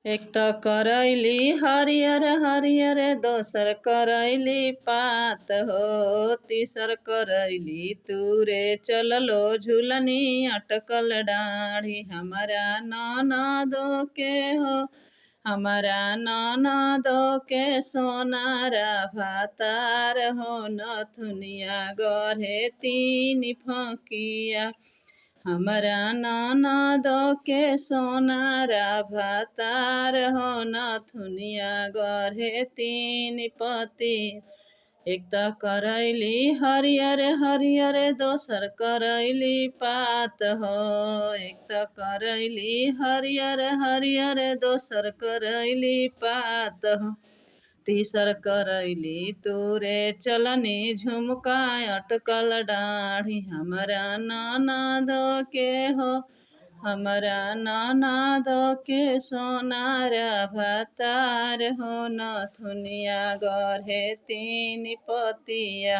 एक त करैली हरियर हरियर, दोसर करैली पात हो, तीसर करैली तुरे चललो झुलनी अटकल डाढ़ी। हमारा ननदो के हो, हमारा ननदो के सोनारा भातार हो, नथुनिया गढ़े तीन फकिया। हमारा ननदो के सोनारा भातार हो, नथुनिया गढ़े तीन पति। एक त करैली हरियर हरियर, दोसर करैली पात हो। एक त करैली हरियर हरियर, दोसर करैली पात हो, तीसर करैली तुरे चलनी झुमका अटकल डाढ़ी। हमारा ननदो के हो, हमारा ननदो के सोनारा भातार हो, नथुनिया गढ़े तीन पतिया।